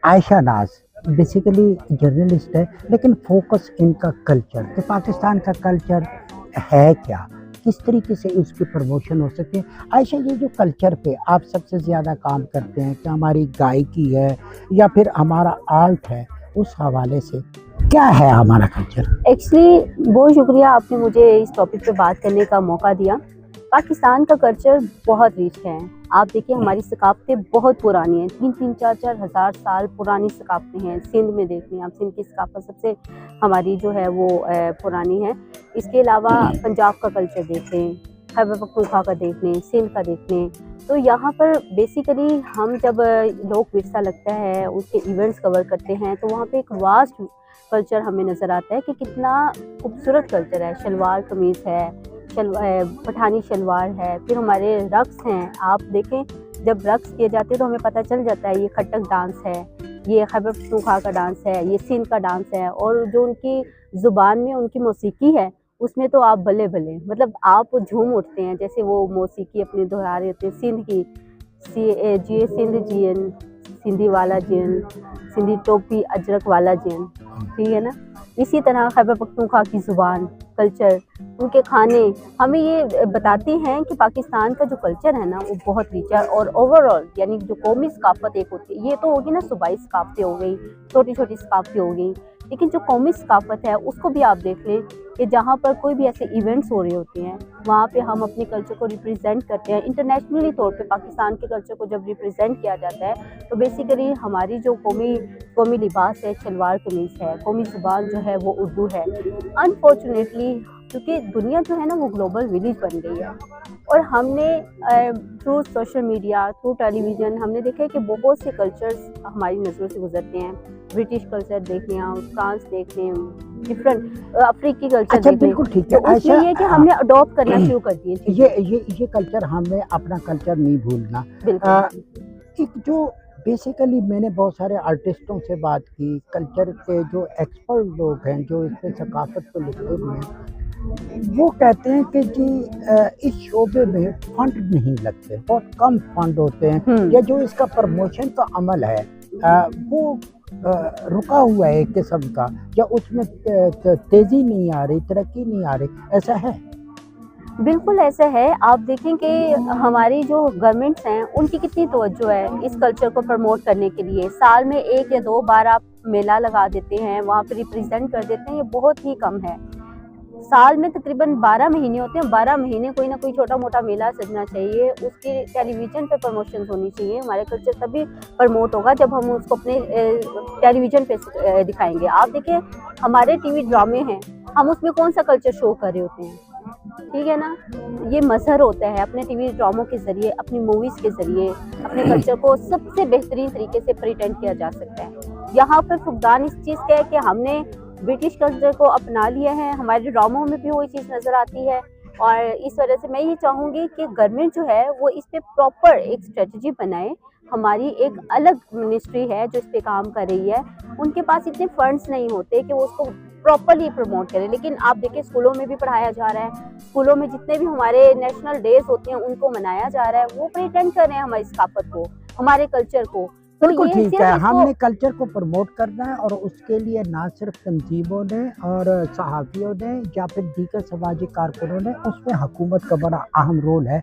आयशा नाज basically journalist है, लेकिन फोकस इनका कल्चर कि पाकिस्तान का कल्चर है क्या, किस तरीके से उसकी प्रमोशन हो सकती है। आयशा, ये जो कल्चर पे आप सबसे ज़्यादा काम करते हैं कि हमारी गायकी है या फिर हमारा आर्ट है, उस हवाले से क्या है हमारा कल्चर? एक्चुअली बहुत शुक्रिया आपने मुझे इस टॉपिक पे बात करने का मौका दिया। पाकिस्तान का कल्चर बहुत रिच है। आप देखिए हमारी सकाफ़तें बहुत पुरानी हैं, 3-3, 4-4 हज़ार साल पुरानी सकाफ़तें हैं। सिंध में देख लें आप, सिंध की सकाफ़त सबसे हमारी जो है वो पुरानी है। इसके अलावा पंजाब का कल्चर देख लें, खैबर पख्तूनख्वा का देख लें, सिंध का देख लें। तो यहाँ पर बेसिकली हम जब लोक विरसा लगता है, उसके इवेंट्स कवर करते हैं, तो वहाँ पे एक वास्ट कल्चर हमें नज़र आता है कि कितना खूबसूरत कल्चर है। शलवार कमीज़ है, पठानी शलवार है, फिर हमारे रक्स हैं। आप देखें जब रक्स किए जाते हैं तो हमें पता चल जाता है ये खट्टक डांस है, ये खैबर पख्तूनख्वा का डांस है, ये सिंध का डांस है। और जो उनकी ज़ुबान में उनकी मौसीकी है, उसमें तो आप बल्ले बल्ले, मतलब आप झूम उठते हैं। जैसे वो मौसीकी अपनी दोहरा रहे होते हैं सिंध की, जिए सिंध जियन, सिंधी वाला जियन, सिंधी टोपी अजरक वाला जियन, ठीक है ना। इसी तरह खैबर पख्तूनख्वा की ज़ुबान, कल्चर, उनके खाने हमें ये बताते हैं कि पाकिस्तान का जो कल्चर है ना वो बहुत रिच है। और ओवरऑल यानी जो कौमी सकाफ़त एक होती है, ये तो होगी ना, सूबाई सकाफ़तें हो गई, छोटी छोटी सकाफ़तें हो गई, लेकिन जो कौमी सकाफ़त है उसको भी आप देख लें कि जहाँ पर कोई भी ऐसे इवेंट्स हो रहे होते हैं, वहाँ पे हम अपने कल्चर को रिप्रेजेंट करते हैं। इंटरनेशनली तौर पे पाकिस्तान के कल्चर को जब रिप्रेजेंट किया जाता है तो बेसिकली हमारी जो कौमी लिबास है शलवार कमीज़ है, कौमी ज़ुबान जो है वो उर्दू है। अनफॉर्चुनेटली क्योंकि दुनिया जो है ना वो ग्लोबल विलेज बन गई है, और हमने through social media, through television हमने देखा है कि बहुत से कल्चर्स हमारी नज़रों से गुजरते हैं। ब्रिटिश कल्चर देख लें, फ्रांस देख लें, डिफरेंट अफ्रीकी कल्चर अच्छा, देख लें। बिल्कुल ठीक है। तो उसमें ये है कि हमने अडॉप्ट करना शुरू कर दिए। ये कल्चर, हमें अपना कल्चर नहीं भूलना। बिल्कुल। एक जो बेसिकली मैंने बहुत सारे आर्टिस्टों से बात की, कल्चर के जो एक्सपर्ट लोग हैं जो इस पे सकाफत को लिखते हुए हैं, वो कहते हैं कि जी इस शोबे में फंड नहीं लगते, बहुत कम फंड होते हैं, या जो इसका प्रमोशन का अमल है वो रुका हुआ है एक किस्म का, या उसमें तेज़ी नहीं आ रही, तरक्की नहीं आ रही, ऐसा है? बिल्कुल ऐसा है। आप देखें कि हमारी जो गवर्नमेंट्स हैं उनकी कितनी तवज्जो है इस कल्चर को प्रमोट करने के लिए। साल में 1 या 2 बार आप मेला लगा देते हैं, वहाँ पे रिप्रेजेंट कर देते हैं, ये बहुत ही कम है। साल में तकरीबन 12 महीने होते हैं, 12 महीने कोई ना कोई छोटा मोटा मेला सजना चाहिए, उसकी टेलीविज़न पे प्रमोशन होनी चाहिए। हमारे कल्चर तभी प्रमोट होगा जब हम उसको अपने टेलीविज़न पे दिखाएंगे। आप देखिए हमारे टीवी ड्रामे हैं, हम उसमें कौन सा कल्चर शो कर रहे होते हैं, ठीक है ना। ये मज़हर होता है, अपने टीवी ड्रामों के ज़रिए, अपनी मूवीज़ के ज़रिए अपने कल्चर को सबसे बेहतरीन तरीके से प्रेजेंट किया जा सकता है। यहाँ पर फुकदान इस चीज़ का है कि हमने ब्रिटिश कल्चर को अपना लिया है, हमारे ड्रामों में भी वही चीज़ नज़र आती है। और इस वजह से मैं ये चाहूँगी कि गवर्नमेंट जो है वो इस पे प्रॉपर एक स्ट्रेटजी बनाए। हमारी एक अलग मिनिस्ट्री है जो इस पे काम कर रही है, उनके पास इतने फंड्स नहीं होते कि वो उसको प्रॉपरली प्रमोट करें। लेकिन आप देखिए स्कूलों में भी पढ़ाया जा रहा है, स्कूलों में जितने भी हमारे नेशनल डेज होते हैं उनको मनाया जा रहा है, वो प्रेजेंट कर रहे हैं हमारी सकाफत को, हमारे कल्चर को। तो बिल्कुल ये ठीक सिर्फ है, इसको हमने कल्चर को प्रमोट करना है, और उसके लिए ना सिर्फ तंजीमों ने और सहाफ़ियों ने या फिर दीगर समाजी कारकुनों ने, उसमें हुकूमत का बड़ा अहम रोल है।